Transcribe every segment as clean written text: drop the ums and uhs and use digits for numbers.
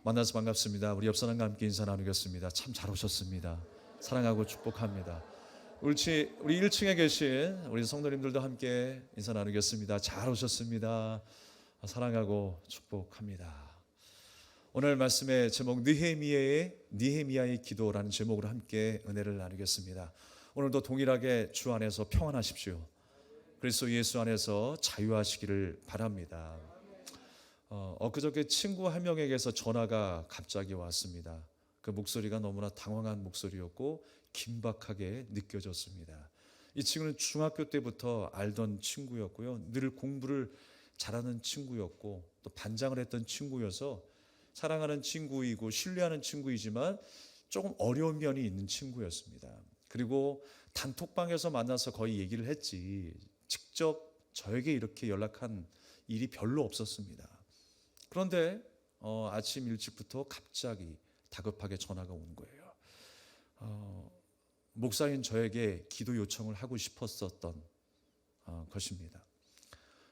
만나서 반갑습니다. 우리 옆 사람과 함께 인사 나누겠습니다. 참 잘 오셨습니다. 사랑하고 축복합니다. 우리 1층에 계신 우리 성도님들도 함께 인사 나누겠습니다. 잘 오셨습니다. 사랑하고 축복합니다. 오늘 말씀의 제목 느헤미야의 기도라는 제목으로 함께 은혜를 나누겠습니다. 오늘도 동일하게 주 안에서 평안하십시오. 그리스도 예수 안에서 자유하시기를 바랍니다. 엊그저께 친구 한 명에게서 전화가 갑자기 왔습니다. 그 목소리가 너무나 당황한 목소리였고 긴박하게 느껴졌습니다. 이 친구는 중학교 때부터 알던 친구였고요. 늘 공부를 잘하는 친구였고 또 반장을 했던 친구여서 사랑하는 친구이고 신뢰하는 친구이지만 조금 어려운 면이 있는 친구였습니다. 그리고 단톡방에서 만나서 거의 얘기를 했지 직접 저에게 이렇게 연락한 일이 별로 없었습니다. 그런데 아침 일찍부터 갑자기 다급하게 전화가 온 거예요. 목사인 저에게 기도 요청을 하고 싶었었던 것입니다.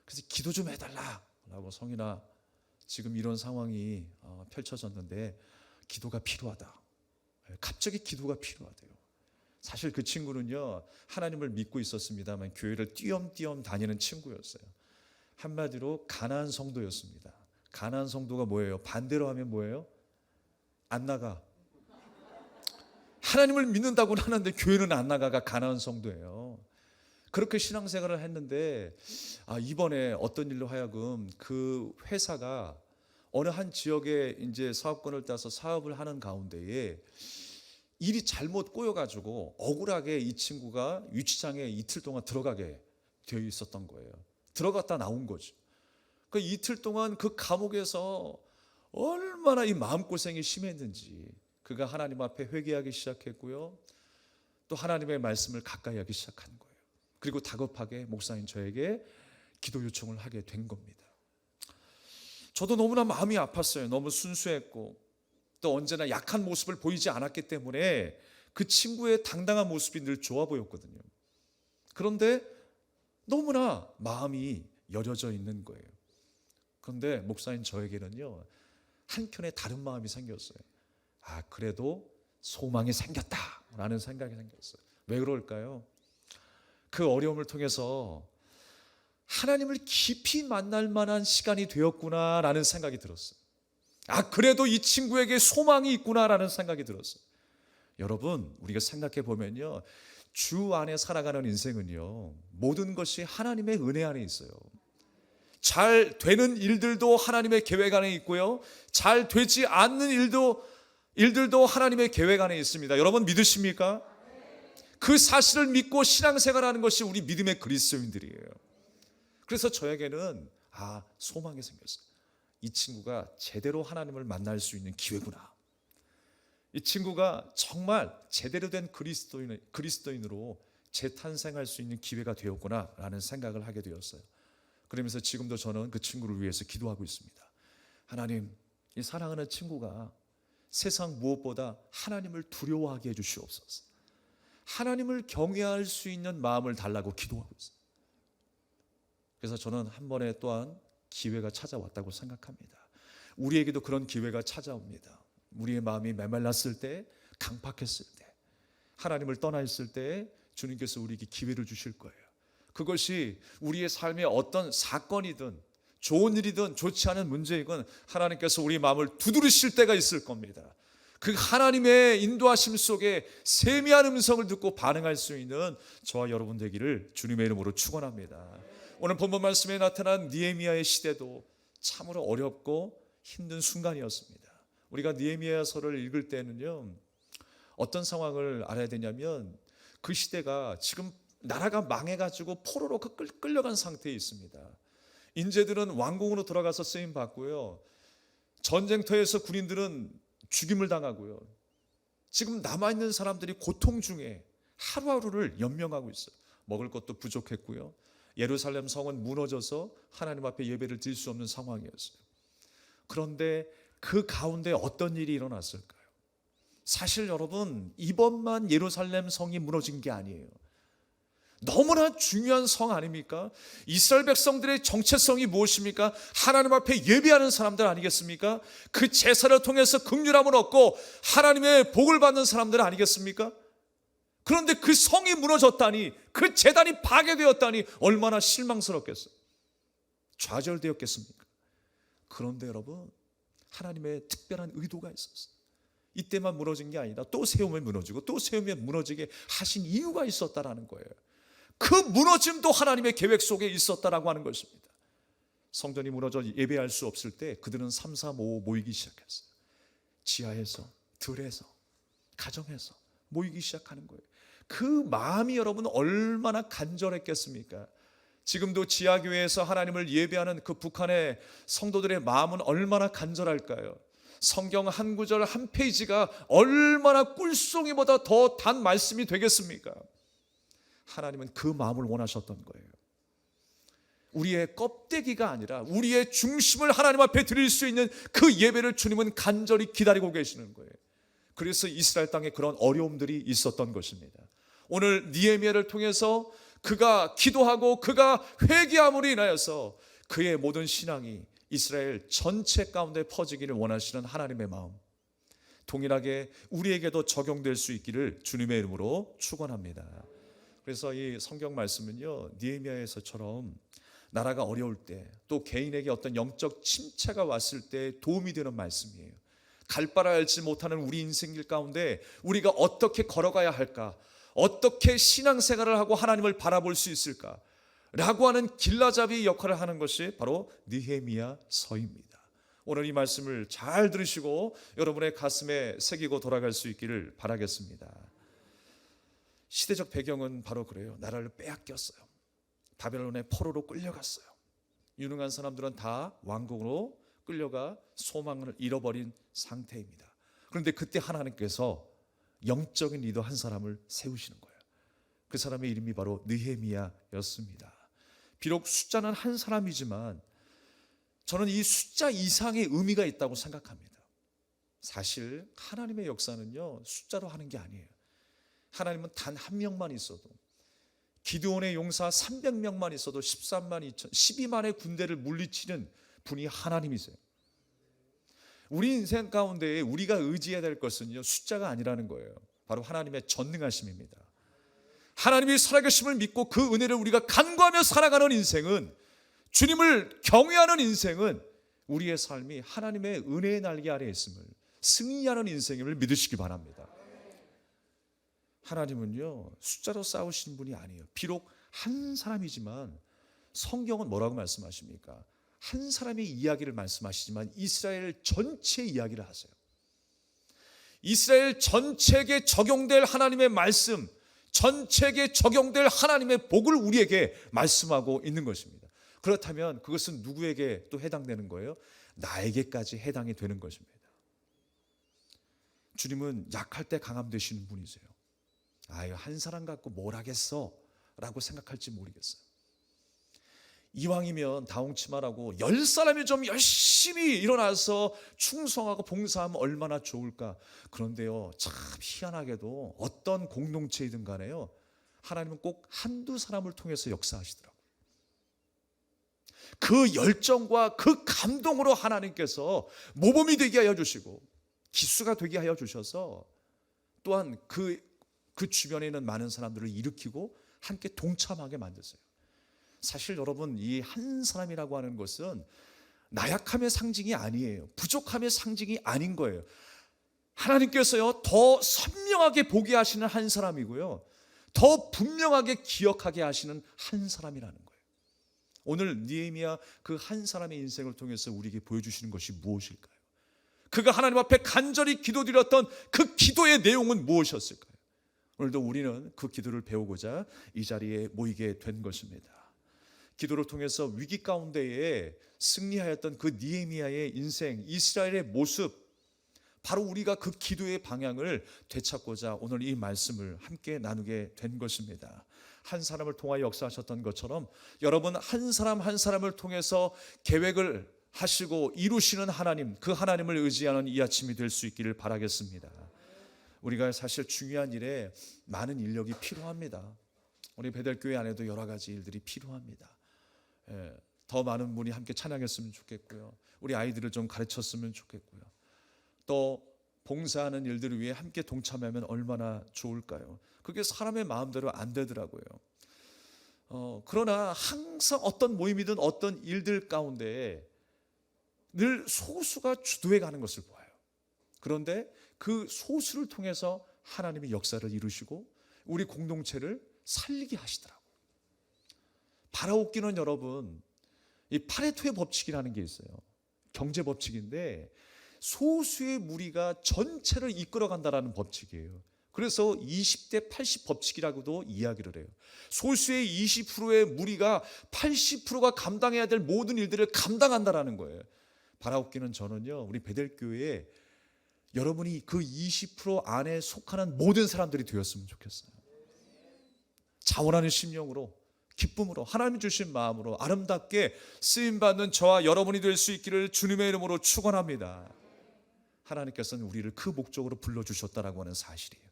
그래서 기도 좀 해달라고 성인아 지금 이런 상황이 펼쳐졌는데 기도가 필요하다. 갑자기 기도가 필요하대요. 사실 그 친구는요 하나님을 믿고 있었습니다만 교회를 띄엄띄엄 다니는 친구였어요. 한마디로 가난한 성도였습니다. 가난한 성도가 뭐예요? 반대로 하면 뭐예요? 안 나가. 하나님을 믿는다고는 하는데 교회는 안 나가가 가난한 성도예요. 그렇게 신앙생활을 했는데 이번에 어떤 일로 하여금 그 회사가 어느 한 지역에 이제 사업권을 따서 사업을 하는 가운데에 일이 잘못 꼬여가지고 억울하게 이 친구가 유치장에 이틀 동안 들어가게 되어 있었던 거예요. 들어갔다 나온 거죠. 그 이틀 동안 그 감옥에서 얼마나 이 마음고생이 심했는지 그가 하나님 앞에 회개하기 시작했고요. 또 하나님의 말씀을 가까이 하기 시작한 거예요. 그리고 다급하게 목사인 저에게 기도 요청을 하게 된 겁니다. 저도 너무나 마음이 아팠어요. 너무 순수했고 또 언제나 약한 모습을 보이지 않았기 때문에 그 친구의 당당한 모습이 늘 좋아 보였거든요. 그런데 너무나 마음이 여려져 있는 거예요. 그런데 목사인 저에게는요 한켠에 다른 마음이 생겼어요. 그래도 소망이 생겼다라는 생각이 생겼어요. 왜 그럴까요? 그 어려움을 통해서 하나님을 깊이 만날 만한 시간이 되었구나라는 생각이 들었어요. 그래도 이 친구에게 소망이 있구나라는 생각이 들었어요. 여러분, 우리가 생각해 보면요, 주 안에 살아가는 인생은요, 모든 것이 하나님의 은혜 안에 있어요. 잘 되는 일들도 하나님의 계획 안에 있고요, 잘 되지 않는 일들도 하나님의 계획 안에 있습니다. 여러분 믿으십니까? 그 사실을 믿고 신앙생활하는 것이 우리 믿음의 그리스도인들이에요. 그래서 저에게는 소망이 생겼어요. 이 친구가 제대로 하나님을 만날 수 있는 기회구나. 이 친구가 정말 제대로 된 그리스도인으로 재탄생할 수 있는 기회가 되었구나 라는 생각을 하게 되었어요. 그러면서 지금도 저는 그 친구를 위해서 기도하고 있습니다. 하나님, 이 사랑하는 친구가 세상 무엇보다 하나님을 두려워하게 해주시옵소서. 하나님을 경외할 수 있는 마음을 달라고 기도하고 있어요. 그래서 저는 한 번에 또한 기회가 찾아왔다고 생각합니다. 우리에게도 그런 기회가 찾아옵니다. 우리의 마음이 메말랐을 때, 강팍했을 때, 하나님을 떠나 있을 때 주님께서 우리에게 기회를 주실 거예요. 그것이 우리의 삶의 어떤 사건이든 좋은 일이든 좋지 않은 문제이건 하나님께서 우리 마음을 두드리실 때가 있을 겁니다. 그 하나님의 인도하심 속에 세미한 음성을 듣고 반응할 수 있는 저와 여러분 되기를 주님의 이름으로 축원합니다. 오늘 본문 말씀에 나타난 느헤미야의 시대도 참으로 어렵고 힘든 순간이었습니다. 우리가 느헤미야서를 읽을 때는요, 어떤 상황을 알아야 되냐면 그 시대가 지금 나라가 망해가지고 포로로 끌려간 상태에 있습니다. 인재들은 왕궁으로 들어가서 쓰임 받고요, 전쟁터에서 군인들은 죽임을 당하고요, 지금 남아있는 사람들이 고통 중에 하루하루를 연명하고 있어요. 먹을 것도 부족했고요, 예루살렘 성은 무너져서 하나님 앞에 예배를 드릴 수 없는 상황이었어요. 그런데 그 가운데 어떤 일이 일어났을까요? 사실 여러분, 이번만 예루살렘 성이 무너진 게 아니에요. 너무나 중요한 성 아닙니까? 이스라엘 백성들의 정체성이 무엇입니까? 하나님 앞에 예배하는 사람들 아니겠습니까? 그 제사를 통해서 긍휼함을 얻고 하나님의 복을 받는 사람들 아니겠습니까? 그런데 그 성이 무너졌다니, 그 제단이 파괴되었다니 얼마나 실망스럽겠어요. 좌절되었겠습니까? 그런데 여러분, 하나님의 특별한 의도가 있었어요. 이때만 무너진 게 아니라 또 세우면 무너지고 또 세우면 무너지게 하신 이유가 있었다라는 거예요. 그 무너짐도 하나님의 계획 속에 있었다라고 하는 것입니다. 성전이 무너져 예배할 수 없을 때 그들은 3, 4, 5 모이기 시작했어요. 지하에서, 들에서, 가정에서 모이기 시작하는 거예요. 그 마음이 여러분 얼마나 간절했겠습니까? 지금도 지하교회에서 하나님을 예배하는 그 북한의 성도들의 마음은 얼마나 간절할까요? 성경 한 구절 한 페이지가 얼마나 꿀송이보다 더 단 말씀이 되겠습니까? 하나님은 그 마음을 원하셨던 거예요. 우리의 껍데기가 아니라 우리의 중심을 하나님 앞에 드릴 수 있는 그 예배를 주님은 간절히 기다리고 계시는 거예요. 그래서 이스라엘 땅에 그런 어려움들이 있었던 것입니다. 오늘 느헤미야를 통해서 그가 기도하고 그가 회개함으로 인하여서 그의 모든 신앙이 이스라엘 전체 가운데 퍼지기를 원하시는 하나님의 마음, 동일하게 우리에게도 적용될 수 있기를 주님의 이름으로 축원합니다. 그래서 이 성경 말씀은요, 느헤미야에서처럼 나라가 어려울 때, 또 개인에게 어떤 영적 침체가 왔을 때 도움이 되는 말씀이에요. 갈 바를 알지 못하는 우리 인생길 가운데 우리가 어떻게 걸어가야 할까, 어떻게 신앙생활을 하고 하나님을 바라볼 수 있을까 라고 하는 길라잡이 역할을 하는 것이 바로 느헤미야서입니다. 오늘 이 말씀을 잘 들으시고 여러분의 가슴에 새기고 돌아갈 수 있기를 바라겠습니다. 시대적 배경은 바로 그래요. 나라를 빼앗겼어요. 바벨론의 포로로 끌려갔어요. 유능한 사람들은 다 왕궁으로 끌려가 소망을 잃어버린 상태입니다. 그런데 그때 하나님께서 영적인 리더 한 사람을 세우시는 거예요. 그 사람의 이름이 바로 느헤미야였습니다. 비록 숫자는 한 사람이지만 저는 이 숫자 이상의 의미가 있다고 생각합니다. 사실 하나님의 역사는요, 숫자로 하는 게 아니에요. 하나님은 단 한 명만 있어도, 기드온의 용사 300명만 있어도 13만 2천, 12만의 군대를 물리치는 분이 하나님이세요. 우리 인생 가운데 우리가 의지해야 될 것은요, 숫자가 아니라는 거예요. 바로 하나님의 전능하심입니다. 하나님이 살아계심을 믿고 그 은혜를 우리가 간구하며 살아가는 인생은, 주님을 경외하는 인생은 우리의 삶이 하나님의 은혜의 날개 아래에 있음을, 승리하는 인생임을 믿으시기 바랍니다. 하나님은요, 숫자로 싸우시는 분이 아니에요. 비록 한 사람이지만 성경은 뭐라고 말씀하십니까? 한 사람의 이야기를 말씀하시지만 이스라엘 전체의 이야기를 하세요. 이스라엘 전체에게 적용될 하나님의 말씀, 전체에게 적용될 하나님의 복을 우리에게 말씀하고 있는 것입니다. 그렇다면 그것은 누구에게 또 해당되는 거예요? 나에게까지 해당이 되는 것입니다. 주님은 약할 때 강함 되시는 분이세요. 아유, 한 사람 갖고 뭘 하겠어 라고 생각할지 모르겠어요. 이왕이면 다홍치마라고 10사람이 좀 열심히 일어나서 충성하고 봉사하면 얼마나 좋을까. 그런데요, 참 희한하게도 어떤 공동체이든 간에요, 하나님은 꼭 한두 사람을 통해서 역사하시더라고요. 그 열정과 그 감동으로 하나님께서 모범이 되게 하여 주시고 기수가 되게 하여 주셔서 또한 그 주변에 있는 많은 사람들을 일으키고 함께 동참하게 만드세요. 사실 여러분, 이 한 사람이라고 하는 것은 나약함의 상징이 아니에요. 부족함의 상징이 아닌 거예요. 하나님께서요, 더 선명하게 보게 하시는 한 사람이고요, 더 분명하게 기억하게 하시는 한 사람이라는 거예요. 오늘 느헤미야 그 한 사람의 인생을 통해서 우리에게 보여주시는 것이 무엇일까요? 그가 하나님 앞에 간절히 기도드렸던 그 기도의 내용은 무엇이었을까요? 오늘도 우리는 그 기도를 배우고자 이 자리에 모이게 된 것입니다. 기도를 통해서 위기 가운데에 승리하였던 그 느헤미야의 인생, 이스라엘의 모습, 바로 우리가 그 기도의 방향을 되찾고자 오늘 이 말씀을 함께 나누게 된 것입니다. 한 사람을 통하여 역사하셨던 것처럼 여러분 한 사람 한 사람을 통해서 계획을 하시고 이루시는 하나님, 그 하나님을 의지하는 이 아침이 될 수 있기를 바라겠습니다. 우리가 사실 중요한 일에 많은 인력이 필요합니다. 우리 베델교회 안에도 여러 가지 일들이 필요합니다. 더 많은 분이 함께 찬양했으면 좋겠고요. 우리 아이들을 좀 가르쳤으면 좋겠고요. 또 봉사하는 일들을 위해 함께 동참하면 얼마나 좋을까요? 그게 사람의 마음대로 안 되더라고요. 그러나 항상 어떤 모임이든 어떤 일들 가운데 늘 소수가 주도해 가는 것을 보아요. 그런데 그 소수를 통해서 하나님의 역사를 이루시고 우리 공동체를 살리게 하시더라고요. 바라옵기는 여러분, 이 파레토의 법칙이라는 게 있어요. 경제 법칙인데 소수의 무리가 전체를 이끌어 간다라는 법칙이에요. 그래서 20대 80 법칙이라고도 이야기를 해요. 소수의 20%의 무리가 80%가 감당해야 될 모든 일들을 감당한다라는 거예요. 바라옵기는 저는요, 우리 베델교회에 여러분이 그 20% 안에 속하는 모든 사람들이 되었으면 좋겠어요. 자원하는 심령으로, 기쁨으로, 하나님이 주신 마음으로 아름답게 쓰임받는 저와 여러분이 될 수 있기를 주님의 이름으로 축원합니다. 하나님께서는 우리를 그 목적으로 불러주셨다라고 하는 사실이에요.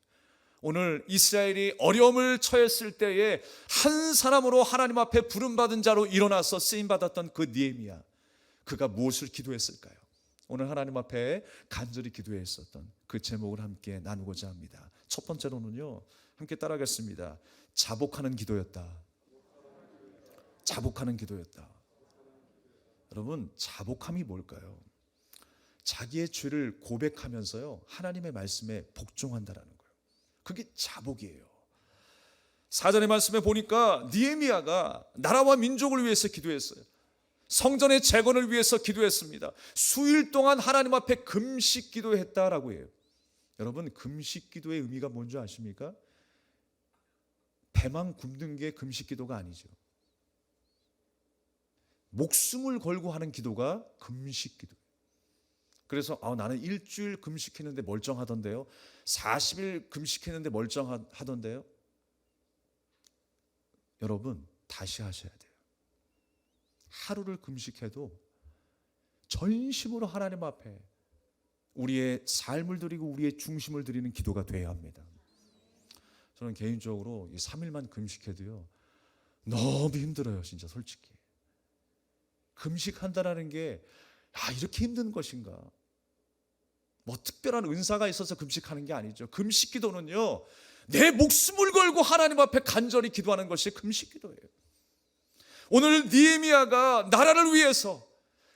오늘 이스라엘이 어려움을 처했을 때에 한 사람으로 하나님 앞에 부름받은 자로 일어나서 쓰임받았던 그 느헤미야, 그가 무엇을 기도했을까요? 오늘 하나님 앞에 간절히 기도했었던 그 제목을 함께 나누고자 합니다. 첫 번째로는요, 함께 따라하겠습니다. 자복하는 기도였다. 자복하는 기도였다. 여러분, 자복함이 뭘까요? 자기의 죄를 고백하면서요, 하나님의 말씀에 복종한다라는 거예요. 그게 자복이에요. 사전의 말씀에 보니까 느헤미야가 나라와 민족을 위해서 기도했어요. 성전의 재건을 위해서 기도했습니다. 수일 동안 하나님 앞에 금식 기도했다라고 해요. 여러분, 금식 기도의 의미가 뭔지 아십니까? 배만 굶는 게 금식 기도가 아니죠. 목숨을 걸고 하는 기도가 금식 기도. 그래서 나는 일주일 금식했는데 멀쩡하던데요. 40일 금식했는데 멀쩡하던데요. 여러분, 다시 하셔야 돼요. 하루를 금식해도 전심으로 하나님 앞에 우리의 삶을 드리고 우리의 중심을 드리는 기도가 돼야 합니다. 저는 개인적으로 이 3일만 금식해도요, 너무 힘들어요. 진짜 솔직히. 금식한다라는 게 이렇게 힘든 것인가? 뭐 특별한 은사가 있어서 금식하는 게 아니죠. 금식 기도는요, 내 목숨을 걸고 하나님 앞에 간절히 기도하는 것이 금식 기도예요. 오늘 느헤미야가 나라를 위해서,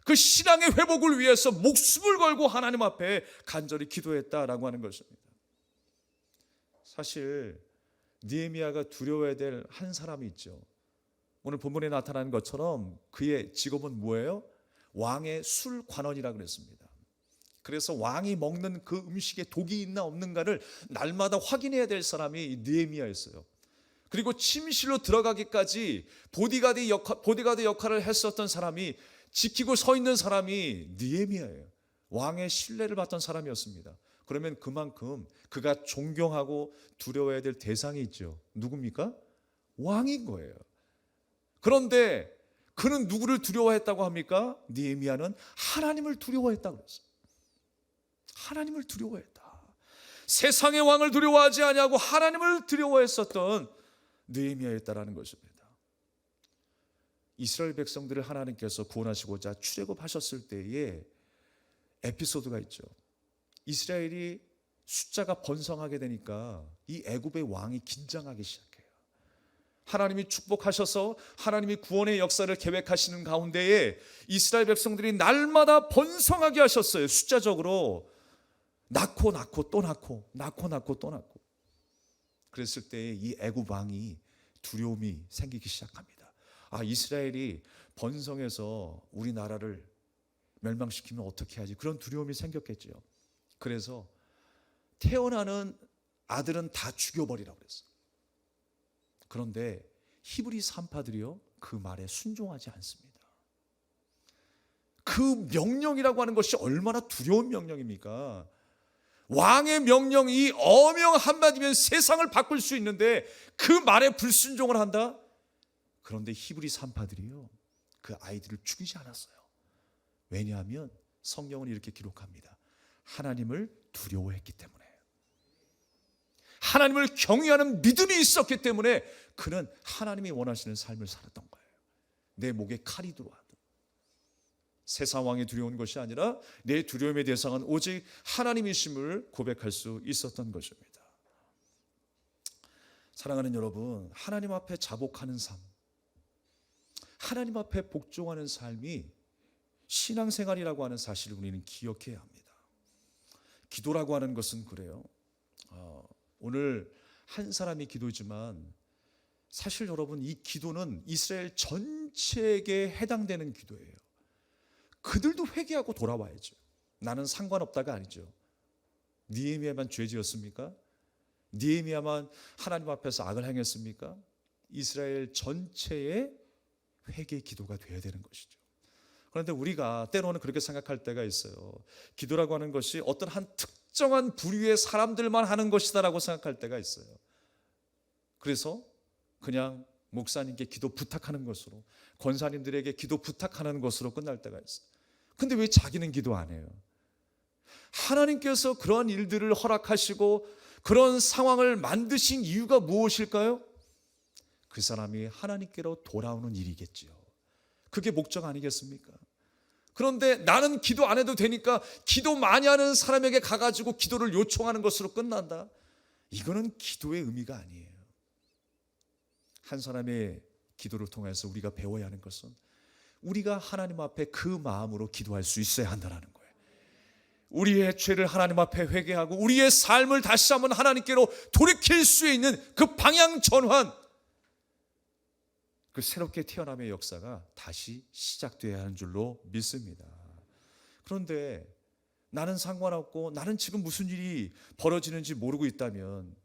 그 신앙의 회복을 위해서 목숨을 걸고 하나님 앞에 간절히 기도했다라고 하는 것입니다. 사실 느헤미야가 두려워해야 될 한 사람이 있죠. 오늘 본문에 나타나는 것처럼 그의 직업은 뭐예요? 왕의 술관원이라고 그랬습니다. 그래서 왕이 먹는 그 음식에 독이 있나 없는가를 날마다 확인해야 될 사람이 느헤미야였어요. 그리고 침실로 들어가기까지 보디가드 역할을 했었던 사람이, 지키고 서 있는 사람이 느헤미야예요. 왕의 신뢰를 받던 사람이었습니다. 그러면 그만큼 그가 존경하고 두려워해야 될 대상이 있죠. 누굽니까? 왕인 거예요. 그런데 그는 누구를 두려워했다고 합니까? 느헤미야는 하나님을 두려워했다고 그랬어요. 하나님을 두려워했다. 세상의 왕을 두려워하지 아니하고 하나님을 두려워했었던 느헤미야였다라는 것입니다. 이스라엘 백성들을 하나님께서 구원하시고자 출애굽하셨을 때에 에피소드가 있죠. 이스라엘이 숫자가 번성하게 되니까 이 애굽의 왕이 긴장하기 시작해요. 하나님이 축복하셔서 하나님이 구원의 역사를 계획하시는 가운데에 이스라엘 백성들이 날마다 번성하게 하셨어요. 숫자적으로 낳고 또 낳고. 그랬을 때에 이 애굽 왕이 두려움이 생기기 시작합니다. 이스라엘이 번성해서 우리나라를 멸망시키면 어떻게 하지? 그런 두려움이 생겼겠죠. 그래서 태어나는 아들은 다 죽여버리라고 그랬어요. 그런데 히브리 산파들이요, 그 말에 순종하지 않습니다. 그 명령이라고 하는 것이 얼마나 두려운 명령입니까? 왕의 명령이 어명 한마디면 세상을 바꿀 수 있는데 그 말에 불순종을 한다? 그런데 히브리 산파들이요, 그 아이들을 죽이지 않았어요. 왜냐하면 성경은 이렇게 기록합니다. 하나님을 두려워했기 때문에. 하나님을 경외하는 믿음이 있었기 때문에 그는 하나님이 원하시는 삶을 살았던 거예요. 내 목에 칼이 들어와도 새 상황이 두려운 것이 아니라 내 두려움의 대상은 오직 하나님이심을 고백할 수 있었던 것입니다. 사랑하는 여러분, 하나님 앞에 자복하는 삶, 하나님 앞에 복종하는 삶이 신앙생활이라고 하는 사실을 우리는 기억해야 합니다. 기도라고 하는 것은 그래요. 오늘 한 사람이 기도지만 사실 여러분, 이 기도는 이스라엘 전체에게 해당되는 기도예요. 그들도 회개하고 돌아와야죠. 나는 상관없다가 아니죠. 느헤미야만 죄 지었습니까? 느헤미야만 하나님 앞에서 악을 행했습니까? 이스라엘 전체의 회개 기도가 되어야 되는 것이죠. 그런데 우리가 때로는 그렇게 생각할 때가 있어요. 기도라고 하는 것이 어떤 한 특정한 부류의 사람들만 하는 것이다라고 생각할 때가 있어요. 그래서 그냥 목사님께 기도 부탁하는 것으로, 권사님들에게 기도 부탁하는 것으로 끝날 때가 있어요. 근데 왜 자기는 기도 안 해요? 하나님께서 그러한 일들을 허락하시고 그런 상황을 만드신 이유가 무엇일까요? 그 사람이 하나님께로 돌아오는 일이겠지요. 그게 목적 아니겠습니까? 그런데 나는 기도 안 해도 되니까 기도 많이 하는 사람에게 가가지고 기도를 요청하는 것으로 끝난다? 이거는 기도의 의미가 아니에요. 한 사람의 기도를 통해서 우리가 배워야 하는 것은 우리가 하나님 앞에 그 마음으로 기도할 수 있어야 한다는 거예요. 우리의 죄를 하나님 앞에 회개하고 우리의 삶을 다시 한번 하나님께로 돌이킬 수 있는 그 방향 전환, 그 새롭게 태어남의 역사가 다시 시작되어야 하는 줄로 믿습니다. 그런데 나는 상관없고 나는 지금 무슨 일이 벌어지는지 모르고 있다면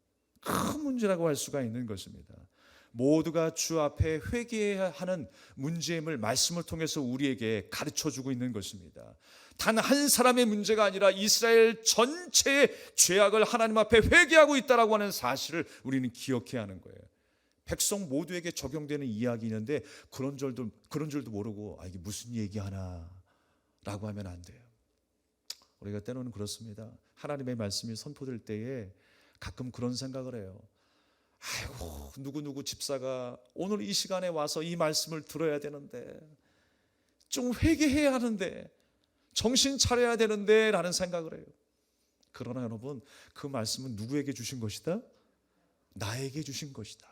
큰 문제라고 할 수가 있는 것입니다. 모두가 주 앞에 회개해야 하는 문제임을 말씀을 통해서 우리에게 가르쳐주고 있는 것입니다. 단 한 사람의 문제가 아니라 이스라엘 전체의 죄악을 하나님 앞에 회개하고 있다라고 하는 사실을 우리는 기억해야 하는 거예요. 백성 모두에게 적용되는 이야기인데 그런 줄도 모르고 이게 무슨 얘기하나 라고 하면 안 돼요. 우리가 때로는 그렇습니다. 하나님의 말씀이 선포될 때에 가끔 그런 생각을 해요. 아이고, 누구누구 집사가 오늘 이 시간에 와서 이 말씀을 들어야 되는데, 좀 회개해야 하는데, 정신 차려야 되는데 라는 생각을 해요. 그러나 여러분, 그 말씀은 누구에게 주신 것이다? 나에게 주신 것이다.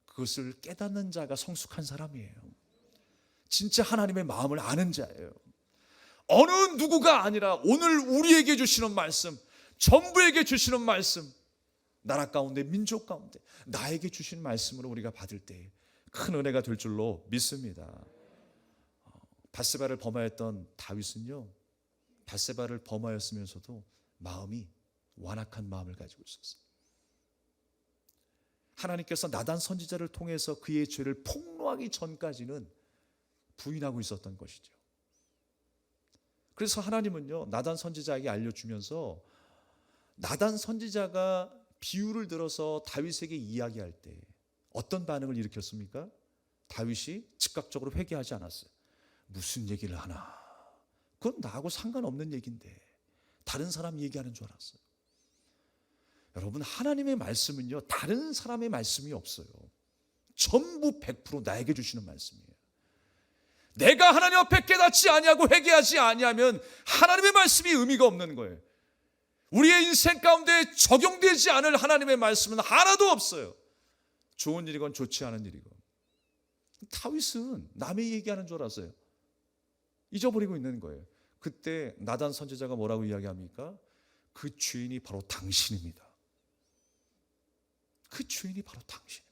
그것을 깨닫는 자가 성숙한 사람이에요. 진짜 하나님의 마음을 아는 자예요. 어느 누구가 아니라 오늘 우리에게 주시는 말씀, 전부에게 주시는 말씀, 나라 가운데 민족 가운데 나에게 주신 말씀으로 우리가 받을 때 큰 은혜가 될 줄로 믿습니다. 밧세바를 범하였던 다윗은요, 밧세바를 범하였으면서도 마음이 완악한 마음을 가지고 있었어요. 하나님께서 나단 선지자를 통해서 그의 죄를 폭로하기 전까지는 부인하고 있었던 것이죠. 그래서 하나님은요, 나단 선지자에게 알려주면서 나단 선지자가 비유를 들어서 다윗에게 이야기할 때 어떤 반응을 일으켰습니까? 다윗이 즉각적으로 회개하지 않았어요. 무슨 얘기를 하나? 그건 나하고 상관없는 얘기인데 다른 사람 얘기하는 줄 알았어요. 여러분, 하나님의 말씀은요, 다른 사람의 말씀이 없어요. 전부 100% 나에게 주시는 말씀이에요. 내가 하나님 앞에 깨닫지 아니하고 회개하지 아니하면 하나님의 말씀이 의미가 없는 거예요. 우리의 인생 가운데 적용되지 않을 하나님의 말씀은 하나도 없어요. 좋은 일이건 좋지 않은 일이건. 다윗은 남의 얘기하는 줄 알았어요. 잊어버리고 있는 거예요. 그때 나단 선지자가 뭐라고 이야기합니까? 그 죄인이 바로 당신입니다. 그 죄인이 바로 당신입니다.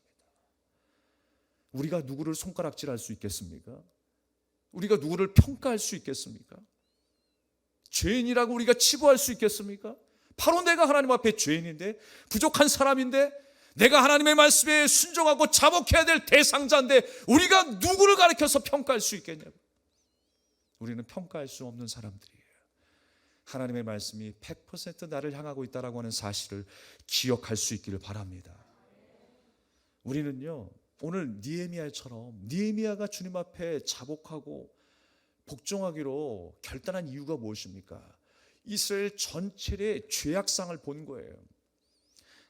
우리가 누구를 손가락질할 수 있겠습니까? 우리가 누구를 평가할 수 있겠습니까? 죄인이라고 우리가 치부할 수 있겠습니까? 바로 내가 하나님 앞에 죄인인데, 부족한 사람인데, 내가 하나님의 말씀에 순종하고 자복해야 될 대상자인데 우리가 누구를 가리켜서 평가할 수 있겠냐고. 우리는 평가할 수 없는 사람들이에요. 하나님의 말씀이 100% 나를 향하고 있다라고 하는 사실을 기억할 수 있기를 바랍니다. 우리는요, 오늘 느헤미야처럼 느헤미야가 주님 앞에 자복하고 복종하기로 결단한 이유가 무엇입니까? 이스라엘 전체의 죄악상을 본 거예요.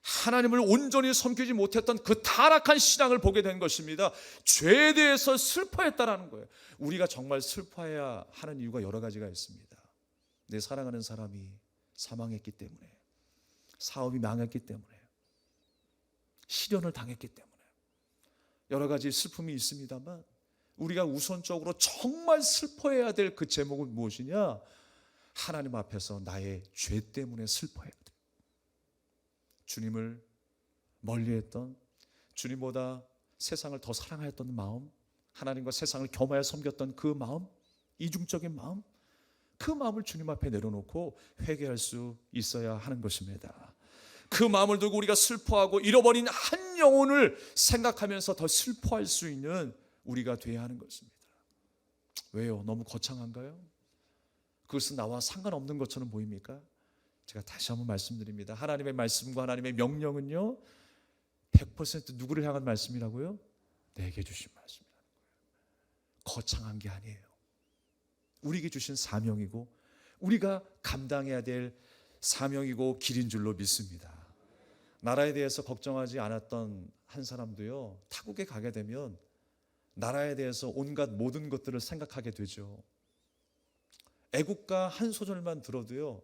하나님을 온전히 섬기지 못했던 그 타락한 신앙을 보게 된 것입니다. 죄에 대해서 슬퍼했다라는 거예요. 우리가 정말 슬퍼해야 하는 이유가 여러 가지가 있습니다. 내 사랑하는 사람이 사망했기 때문에, 사업이 망했기 때문에, 실현을 당했기 때문에 여러 가지 슬픔이 있습니다만, 우리가 우선적으로 정말 슬퍼해야 될 그 제목은 무엇이냐? 하나님 앞에서 나의 죄 때문에 슬퍼해야 돼. 주님을 멀리했던, 주님보다 세상을 더 사랑하였던 마음, 하나님과 세상을 겸하여 섬겼던 그 마음, 이중적인 마음, 그 마음을 주님 앞에 내려놓고 회개할 수 있어야 하는 것입니다. 그 마음을 두고 우리가 슬퍼하고 잃어버린 한 영혼을 생각하면서 더 슬퍼할 수 있는 우리가 돼야 하는 것입니다. 왜요? 너무 거창한가요? 그것은 나와 상관없는 것처럼 보입니까? 제가 다시 한번 말씀드립니다. 하나님의 말씀과 하나님의 명령은요, 100% 누구를 향한 말씀이라고요? 내게 주신 말씀이라는 거예요. 거창한 게 아니에요. 우리에게 주신 사명이고 우리가 감당해야 될 사명이고 길인 줄로 믿습니다. 나라에 대해서 걱정하지 않았던 한 사람도요, 타국에 가게 되면 나라에 대해서 온갖 모든 것들을 생각하게 되죠. 애국가 한 소절만 들어도요,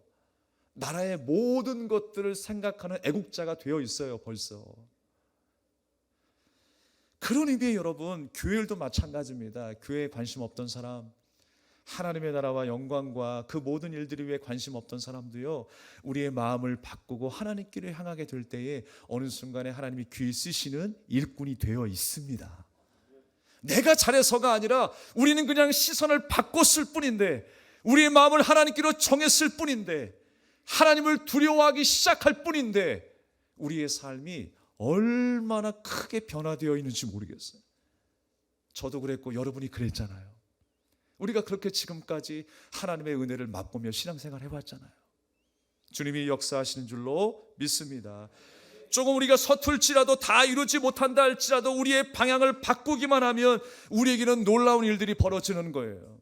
나라의 모든 것들을 생각하는 애국자가 되어 있어요. 벌써. 그런 의미에 여러분, 교회도 마찬가지입니다. 교회에 관심 없던 사람, 하나님의 나라와 영광과 그 모든 일들이 위해 관심 없던 사람도요, 우리의 마음을 바꾸고 하나님께로 향하게 될 때에 어느 순간에 하나님이 귀히 쓰시는 일꾼이 되어 있습니다. 내가 잘해서가 아니라 우리는 그냥 시선을 바꿨을 뿐인데, 우리의 마음을 하나님께로 정했을 뿐인데, 하나님을 두려워하기 시작할 뿐인데, 우리의 삶이 얼마나 크게 변화되어 있는지 모르겠어요. 저도 그랬고 여러분이 그랬잖아요. 우리가 그렇게 지금까지 하나님의 은혜를 맛보며 신앙생활 해왔잖아요. 주님이 역사하시는 줄로 믿습니다. 조금 우리가 서툴지라도, 다 이루지 못한다 할지라도 우리의 방향을 바꾸기만 하면 우리에게는 놀라운 일들이 벌어지는 거예요.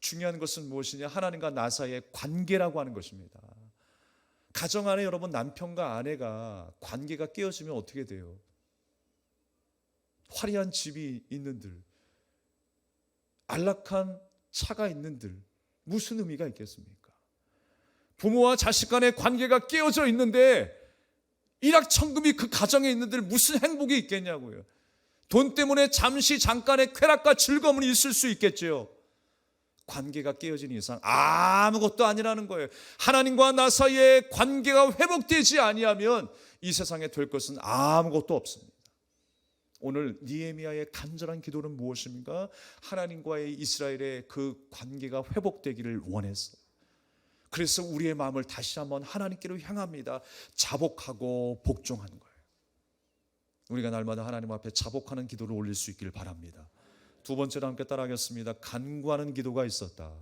중요한 것은 무엇이냐? 하나님과 나 사이의 관계라고 하는 것입니다. 가정 안에 여러분, 남편과 아내가 관계가 깨어지면 어떻게 돼요? 화려한 집이 있는들, 안락한 차가 있는들 무슨 의미가 있겠습니까? 부모와 자식 간의 관계가 깨어져 있는데 일확천금이 그 가정에 있는들 무슨 행복이 있겠냐고요. 돈 때문에 잠시 잠깐의 쾌락과 즐거움은 있을 수 있겠죠. 관계가 깨어진 이상 아무것도 아니라는 거예요. 하나님과 나 사이의 관계가 회복되지 아니하면 이 세상에 될 것은 아무것도 없습니다. 오늘 느헤미야의 간절한 기도는 무엇입니까? 하나님과의 이스라엘의 그 관계가 회복되기를 원했어요. 그래서 우리의 마음을 다시 한번 하나님께로 향합니다. 자복하고 복종하는 거예요. 우리가 날마다 하나님 앞에 자복하는 기도를 올릴 수 있기를 바랍니다. 두 번째로 함께 따라하겠습니다. 간구하는 기도가 있었다.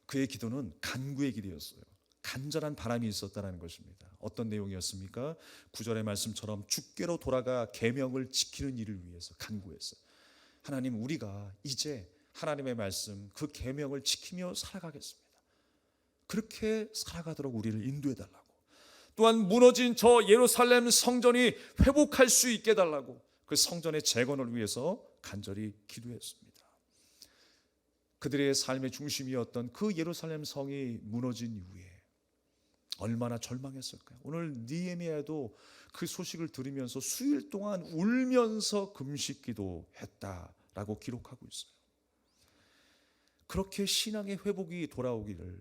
그의 기도는 간구의 기도였어요. 간절한 바람이 있었다는 것입니다. 어떤 내용이었습니까? 9절의 말씀처럼 주께로 돌아가 계명을 지키는 일을 위해서 간구했어요. 하나님, 우리가 이제 하나님의 말씀, 그 계명을 지키며 살아가겠습니다. 그렇게 살아가도록 우리를 인도해달라고. 또한 무너진 저 예루살렘 성전이 회복할 수 있게 해달라고, 그 성전의 재건을 위해서 간절히 기도했습니다. 그들의 삶의 중심이었던 그 예루살렘 성이 무너진 이후에 얼마나 절망했을까요? 오늘 느헤미야도 그 소식을 들으면서 수일 동안 울면서 금식 기도했다라고 기록하고 있어요. 그렇게 신앙의 회복이 돌아오기를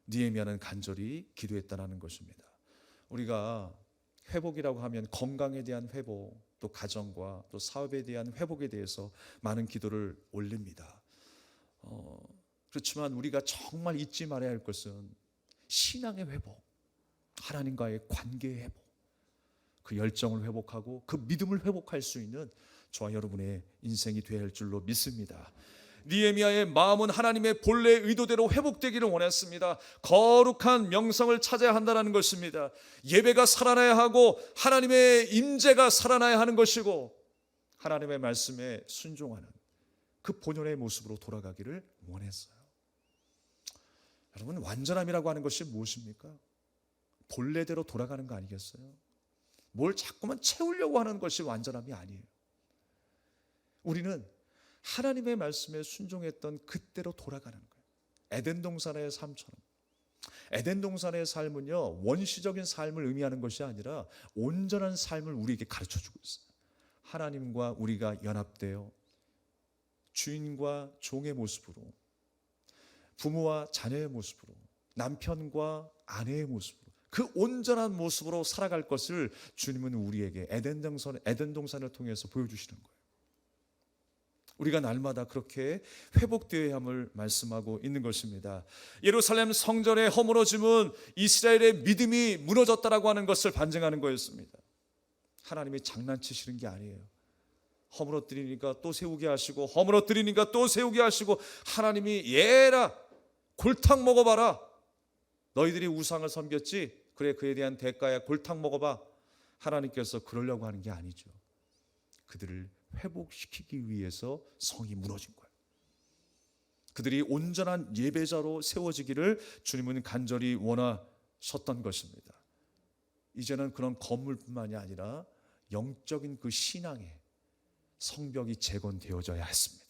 느헤미야는 간절히 기도했다는 것입니다. 우리가 회복이라고 하면 건강에 대한 회복, 또 가정과 또 사업에 대한 회복에 대해서 많은 기도를 올립니다. 그렇지만 우리가 정말 잊지 말아야 할 것은 신앙의 회복, 하나님과의 관계의 회복, 그 열정을 회복하고 그 믿음을 회복할 수 있는 저와 여러분의 인생이 되어야 할 줄로 믿습니다. 느헤미야의 마음은 하나님의 본래 의도대로 회복되기를 원했습니다. 거룩한 명성을 찾아야 한다는 것입니다. 예배가 살아나야 하고 하나님의 임재가 살아나야 하는 것이고, 하나님의 말씀에 순종하는 그 본연의 모습으로 돌아가기를 원했어요. 여러분, 완전함이라고 하는 것이 무엇입니까? 본래대로 돌아가는 거 아니겠어요? 뭘 자꾸만 채우려고 하는 것이 완전함이 아니에요. 우리는 하나님의 말씀에 순종했던 그때로 돌아가는 거예요. 에덴 동산의 삶처럼. 에덴 동산의 삶은요, 원시적인 삶을 의미하는 것이 아니라 온전한 삶을 우리에게 가르쳐주고 있어요. 하나님과 우리가 연합되어 주인과 종의 모습으로, 부모와 자녀의 모습으로, 남편과 아내의 모습으로, 그 온전한 모습으로 살아갈 것을 주님은 우리에게 에덴 동산을 통해서 보여주시는 거예요. 우리가 날마다 그렇게 회복되어야 함을 말씀하고 있는 것입니다. 예루살렘 성전의 허물어짐은 이스라엘의 믿음이 무너졌다라고 하는 것을 반증하는 거였습니다. 하나님이 장난치시는 게 아니에요. 허물어뜨리니까 또 세우게 하시고, 허물어뜨리니까 또 세우게 하시고, 하나님이 얘라 골탕 먹어봐라. 너희들이 우상을 섬겼지? 그래, 그에 대한 대가야 골탕 먹어봐. 하나님께서 그러려고 하는 게 아니죠. 그들을 회복시키기 위해서 성이 무너진 거예요. 그들이 온전한 예배자로 세워지기를 주님은 간절히 원하셨던 것입니다. 이제는 그런 건물뿐만이 아니라 영적인 그 신앙의 성벽이 재건되어져야 했습니다.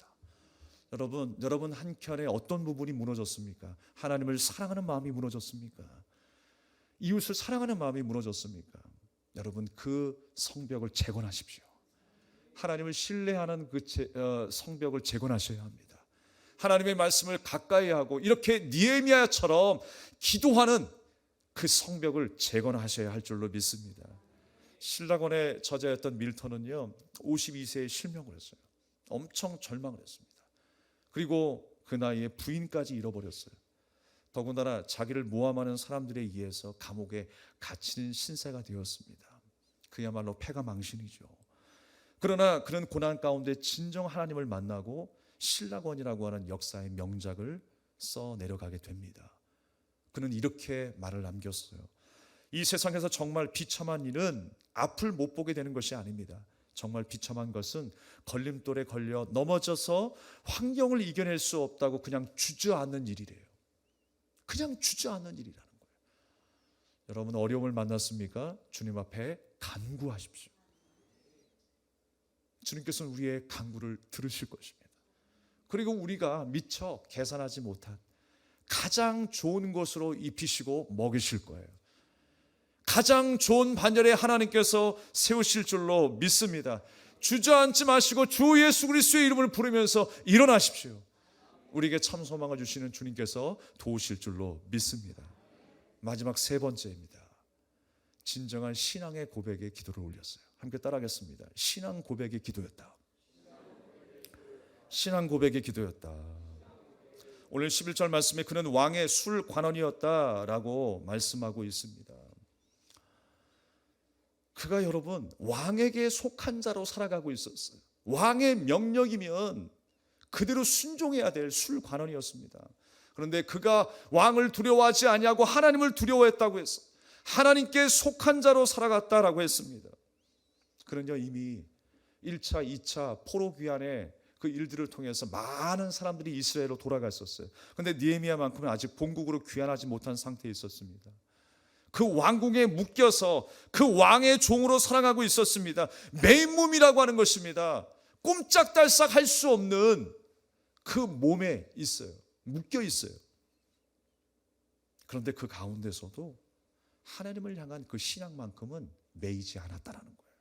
여러분 한켠에 어떤 부분이 무너졌습니까? 하나님을 사랑하는 마음이 무너졌습니까? 이웃을 사랑하는 마음이 무너졌습니까? 여러분, 그 성벽을 재건하십시오. 하나님을 신뢰하는 그 성벽을 재건하셔야 합니다. 하나님의 말씀을 가까이 하고 이렇게 느헤미야처럼 기도하는 그 성벽을 재건하셔야 할 줄로 믿습니다. 신라곤의 저자였던 밀턴은요, 52세에 실명을 했어요. 엄청 절망을 했습니다. 그리고 그 나이에 부인까지 잃어버렸어요. 더군다나 자기를 모함하는 사람들에 의해서 감옥에 갇히는 신세가 되었습니다. 그야말로 패가망신이죠. 그러나 그는 고난 가운데 진정 하나님을 만나고 신라권이라고 하는 역사의 명작을 써 내려가게 됩니다. 그는 이렇게 말을 남겼어요. 이 세상에서 정말 비참한 일은 앞을 못 보게 되는 것이 아닙니다. 정말 비참한 것은 걸림돌에 걸려 넘어져서 환경을 이겨낼 수 없다고 그냥 주저앉는 일이래요. 그냥 주저앉는 일이라는 거예요. 여러분, 어려움을 만났습니까? 주님 앞에 간구하십시오. 주님께서는 우리의 간구를 들으실 것입니다. 그리고 우리가 미처 계산하지 못한 가장 좋은 것으로 입히시고 먹이실 거예요. 가장 좋은 반열에 하나님께서 세우실 줄로 믿습니다. 주저앉지 마시고 주 예수 그리스도의 이름을 부르면서 일어나십시오. 우리에게 참 소망을 주시는 주님께서 도우실 줄로 믿습니다. 마지막 세 번째입니다. 진정한 신앙의 고백의 기도를 올렸어요. 함께 따라하겠습니다. 신앙 고백의 기도였다. 신앙 고백의 기도였다. 오늘 11절 말씀에 그는 왕의 술 관원이었다라고 말씀하고 있습니다. 그가 여러분 왕에게 속한 자로 살아가고 있었어요. 왕의 명령이면 그대로 순종해야 될 술 관원이었습니다. 그런데 그가 왕을 두려워하지 아니하고 하나님을 두려워했다고 했어. 하나님께 속한 자로 살아갔다라고 했습니다. 그는요, 이미 1차, 2차 포로 귀환의 그 일들을 통해서 많은 사람들이 이스라엘로 돌아갔었어요. 그런데 느헤미야만큼은 아직 본국으로 귀환하지 못한 상태에 있었습니다. 그 왕궁에 묶여서 그 왕의 종으로 살아가고 있었습니다. 맨몸이라고 하는 것입니다. 꼼짝달싹 할 수 없는 그 몸에 있어요. 묶여 있어요. 그런데 그 가운데서도 하나님을 향한 그 신앙만큼은 매이지 않았다라는 거예요.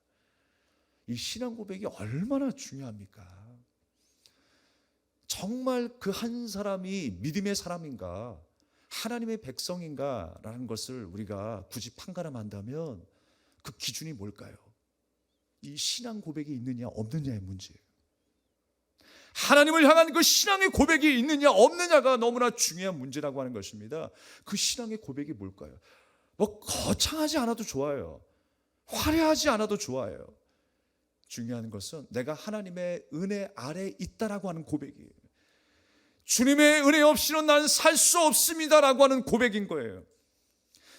이 신앙 고백이 얼마나 중요합니까? 정말 그 한 사람이 믿음의 사람인가, 하나님의 백성인가 라는 것을 우리가 굳이 판가름한다면 그 기준이 뭘까요? 이 신앙 고백이 있느냐 없느냐의 문제예요. 하나님을 향한 그 신앙의 고백이 있느냐 없느냐가 너무나 중요한 문제라고 하는 것입니다. 그 신앙의 고백이 뭘까요? 뭐 거창하지 않아도 좋아요. 화려하지 않아도 좋아요. 중요한 것은 내가 하나님의 은혜 아래 있다라고 하는 고백이에요. 주님의 은혜 없이는 난 살 수 없습니다라고 하는 고백인 거예요.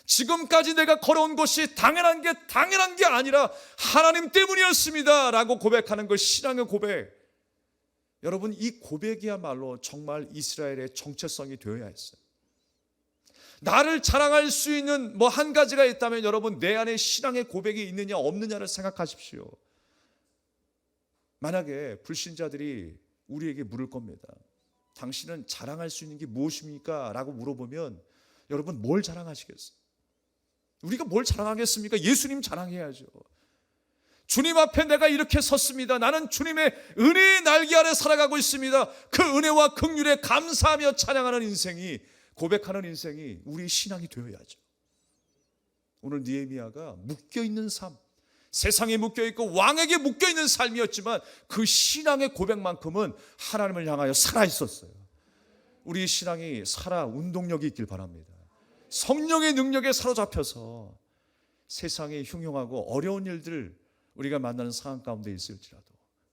지금까지 내가 걸어온 것이 당연한 게 아니라 하나님 때문이었습니다라고 고백하는 것, 신앙의 고백. 여러분, 이 고백이야말로 정말 이스라엘의 정체성이 되어야 했어요. 나를 자랑할 수 있는 뭐 한 가지가 있다면 여러분, 내 안에 신앙의 고백이 있느냐 없느냐를 생각하십시오. 만약에 불신자들이 우리에게 물을 겁니다. 당신은 자랑할 수 있는 게 무엇입니까? 라고 물어보면 여러분, 뭘 자랑하시겠어요? 우리가 뭘 자랑하겠습니까? 예수님 자랑해야죠. 주님 앞에 내가 이렇게 섰습니다. 나는 주님의 은혜의 날개 아래 살아가고 있습니다. 그 은혜와 긍휼에 감사하며 찬양하는 인생이, 고백하는 인생이 우리의 신앙이 되어야죠. 오늘 느헤미야가 묶여있는 삶, 세상에 묶여있고 왕에게 묶여있는 삶이었지만 그 신앙의 고백만큼은 하나님을 향하여 살아있었어요. 우리 신앙이 살아 운동력이 있길 바랍니다. 성령의 능력에 사로잡혀서 세상에 흉흉하고 어려운 일들 우리가 만나는 상황 가운데 있을지라도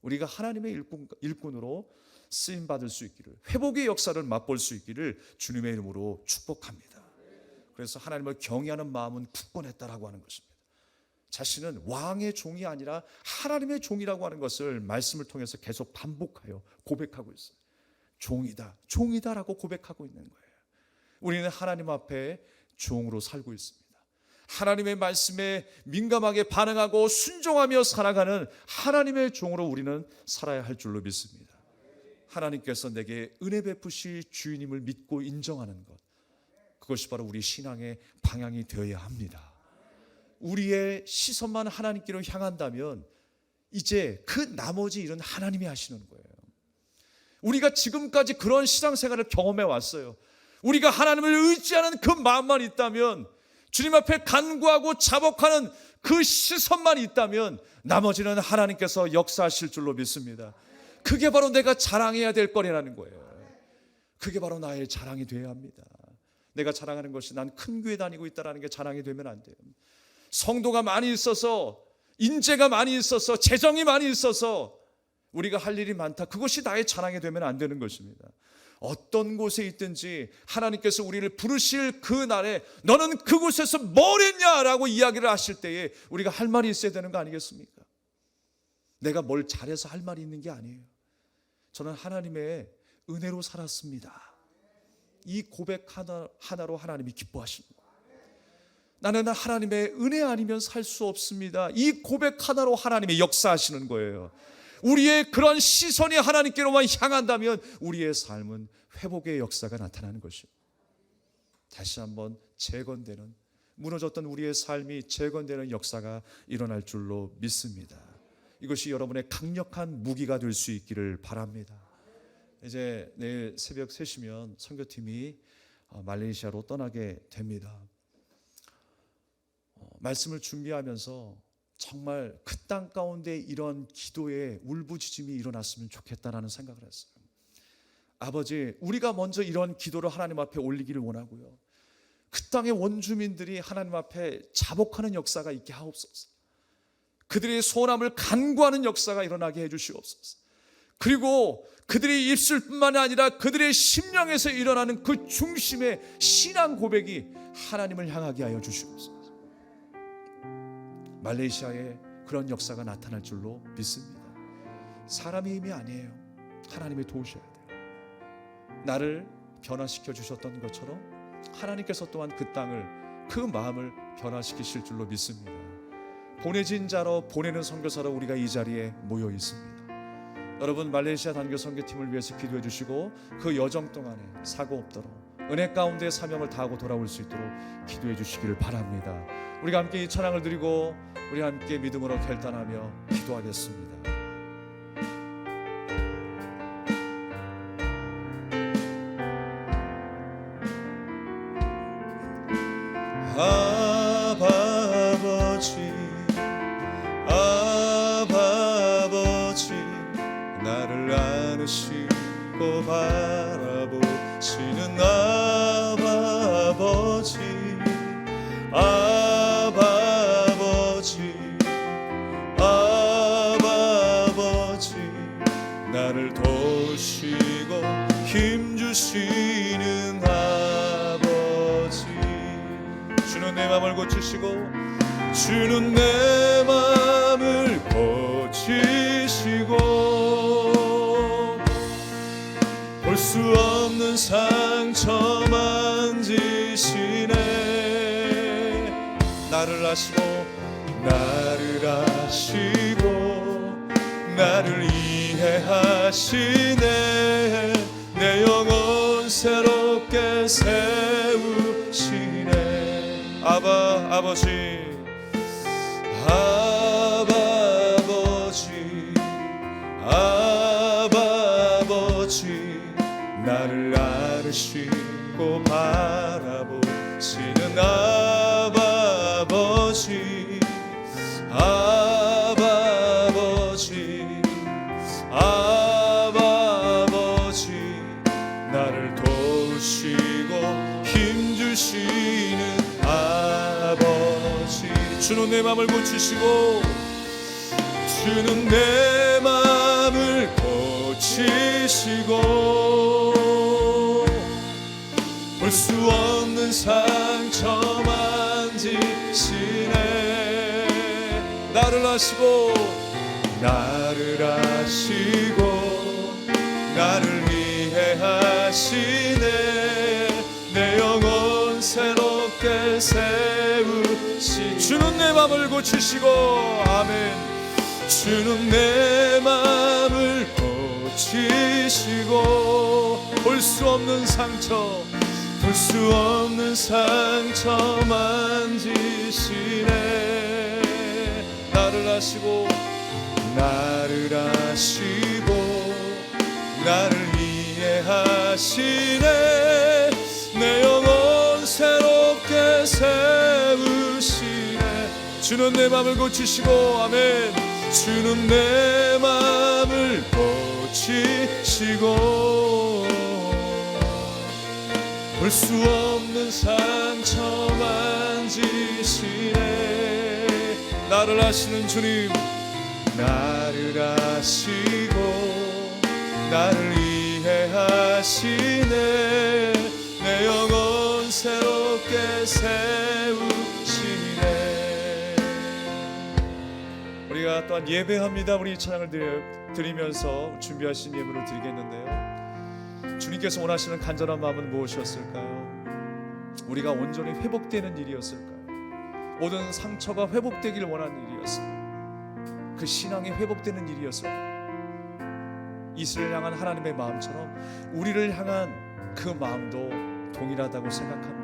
우리가 하나님의 일꾼으로 쓰임받을 수 있기를, 회복의 역사를 맛볼 수 있기를 주님의 이름으로 축복합니다. 그래서 하나님을 경외하는 마음은 굳건했다라고 하는 것입니다. 자신은 왕의 종이 아니라 하나님의 종이라고 하는 것을 말씀을 통해서 계속 반복하여 고백하고 있어요. 종이다, 종이다라고 고백하고 있는 거예요. 우리는 하나님 앞에 종으로 살고 있습니다. 하나님의 말씀에 민감하게 반응하고 순종하며 살아가는 하나님의 종으로 우리는 살아야 할 줄로 믿습니다. 하나님께서 내게 은혜 베푸실 주인임을 믿고 인정하는 것, 그것이 바로 우리 신앙의 방향이 되어야 합니다. 우리의 시선만 하나님께로 향한다면 이제 그 나머지 일은 하나님이 하시는 거예요. 우리가 지금까지 그런 신앙생활을 경험해 왔어요. 우리가 하나님을 의지하는 그 마음만 있다면, 주님 앞에 간구하고 자복하는 그 시선만 있다면 나머지는 하나님께서 역사하실 줄로 믿습니다. 그게 바로 내가 자랑해야 될 거리라는 거예요. 그게 바로 나의 자랑이 되어야 합니다. 내가 자랑하는 것이 난 큰 교회 다니고 있다는 게 자랑이 되면 안 돼요. 성도가 많이 있어서, 인재가 많이 있어서, 재정이 많이 있어서 우리가 할 일이 많다, 그것이 나의 자랑이 되면 안 되는 것입니다. 어떤 곳에 있든지 하나님께서 우리를 부르실 그 날에 너는 그곳에서 뭘 했냐라고 이야기를 하실 때에 우리가 할 말이 있어야 되는 거 아니겠습니까? 내가 뭘 잘해서 할 말이 있는 게 아니에요. 저는 하나님의 은혜로 살았습니다. 이 고백 하나로 하나님이 기뻐하십니다. 나는 하나님의 은혜 아니면 살 수 없습니다. 이 고백 하나로 하나님이 역사하시는 거예요. 우리의 그런 시선이 하나님께로만 향한다면 우리의 삶은 회복의 역사가 나타나는 것입니다. 다시 한번 재건되는, 무너졌던 우리의 삶이 재건되는 역사가 일어날 줄로 믿습니다. 이것이 여러분의 강력한 무기가 될 수 있기를 바랍니다. 이제 내일 새벽 3시면 선교팀이 말레이시아로 떠나게 됩니다. 말씀을 준비하면서 정말 그 땅 가운데 이런 기도의 울부짖음이 일어났으면 좋겠다라는 생각을 했어요. 아버지, 우리가 먼저 이런 기도를 하나님 앞에 올리기를 원하고요, 그 땅의 원주민들이 하나님 앞에 자복하는 역사가 있게 하옵소서. 그들의 소원함을 간구하는 역사가 일어나게 해주시옵소서. 그리고 그들의 입술뿐만 아니라 그들의 심령에서 일어나는 그 중심의 신앙 고백이 하나님을 향하게 하여 주시옵소서. 말레이시아에 그런 역사가 나타날 줄로 믿습니다. 사람의 힘이 아니에요. 하나님이 도우셔야 돼요. 나를 변화시켜 주셨던 것처럼 하나님께서 또한 그 땅을, 그 마음을 변화시키실 줄로 믿습니다. 보내진 자로, 보내는 선교사로 우리가 이 자리에 모여 있습니다. 여러분, 말레이시아 단교 선교팀을 위해서 기도해 주시고 그 여정 동안에 사고 없도록 은혜 가운데 사명을 다하고 돌아올 수 있도록 기도해 주시기를 바랍니다. 우리가 함께 이 찬양을 드리고 우리 함께 믿음으로 결단하며 기도하겠습니다. 아버지, 아버지, 나를 안으시고 바라보시는 아버지, 아버지, 나를 도우시고 힘주시는 아버지, 주는 내 마음을 고치시고, 주는 내 마음을 고치시고 볼 수 없는 상처 만지시네. 나를 아시고 나를 이해하시네. 내 영혼 새롭게 세우시네. 아버지 나를 알으시고 바라보시는 아버지 나를 도우시고 힘주시는 아버지. 주는 내 맘을 고치시고 주는 내 맘을 고치시고 볼 수 없는 상처 만지시네. 나를 아시고 나를 이해하시네. 내 영혼 새롭게 세우시. 주는 내 맘을 고치시고 아멘. 주는 내 맘을 고치시고 볼 수 없는 상처 만지시네. 나를 아시고 나를 이해하시네. 내 영혼 새롭게 세우시네. 주는 내 맘을 고치시고 아멘. 주는 내 맘을 고치시고 볼 수 없는 상처 만지시네. 나를 아시는 주님, 나를 아시고 나를 이해하시네. 내 영혼 새롭게 세우시네. 우리가 또한 예배합니다. 우리 찬양을 드리면서 준비하신 예물을 드리겠는데요, 주님께서 원하시는 간절한 마음은 무엇이었을까요? 우리가 온전히 회복되는 일이었을까요? 모든 상처가 회복되길 원하는 일이었을까요? 그 신앙이 회복되는 일이었을까요? 이스라엘 향한 하나님의 마음처럼 우리를 향한 그 마음도 동일하다고 생각합니다.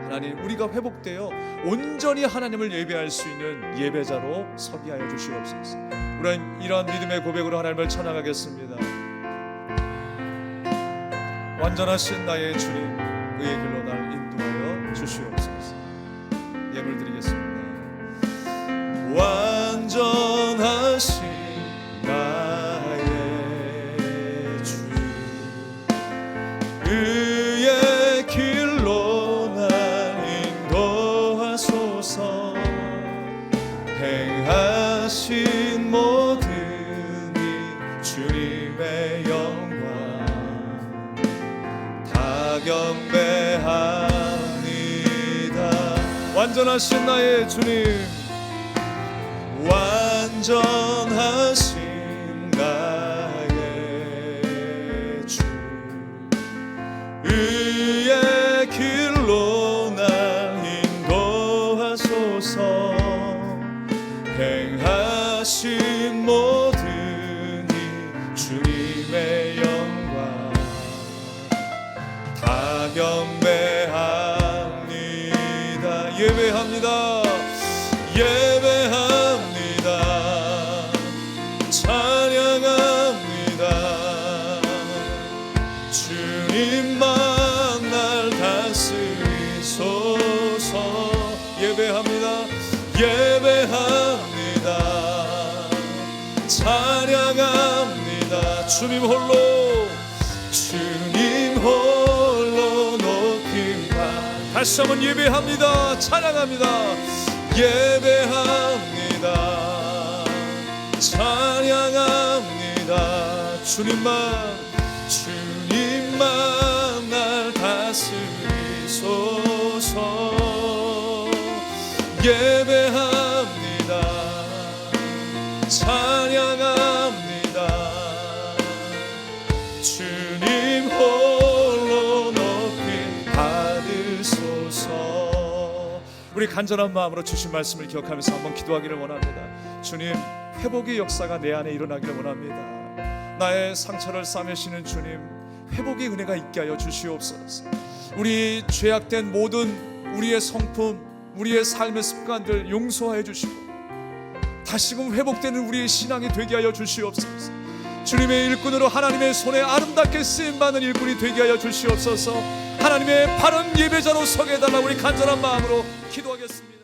하나님, 우리가 회복되어 온전히 하나님을 예배할 수 있는 예배자로 서게 하여 주시옵소서. 우리는 이러한 믿음의 고백으로 하나님을 찬양하겠습니다. 완전하신 나의 주님, 의의 길로 날 인도하여 주시옵소서. 예물 드리겠습니다. 완전하신 나의 주, 의의 길로 날 인도하소서. 행하신 모든 이 주님의 영광 경배합니다. 완전하신 나의 주님, 완전하신 나의 주, 의의 길로 날 인도하소서. 행하신 모든 이 주님의 영광 다 경배합니다. 예배합니다. 예배합니다. 찬양합니다. 주님만 날 다스리소서. 예배합니다. 예배합니다. 찬양합니다. 주님 홀로 높임바. 다시 한번 예배합니다. 찬양합니다. 예배합니다. 찬양합니다. 주님만 날 다스리소서. 예배합니다. 찬양합니다. 주님 우리 간절한 마음으로 주신 말씀을 기억하면서 한번 기도하기를 원합니다. 주님, 회복의 역사가 내 안에 일어나기를 원합니다. 나의 상처를 싸매시는 주님, 회복의 은혜가 있게 하여 주시옵소서. 우리 죄악된 모든 우리의 성품, 우리의 삶의 습관들 용서하여 주시고 다시금 회복되는 우리의 신앙이 되게 하여 주시옵소서. 주님의 일꾼으로 하나님의 손에 아름답게 쓰임받는 일꾼이 되게 하여 주시옵소서. 하나님의 바른 예배자로 서게 해달라고 우리 간절한 마음으로 기도하겠습니다.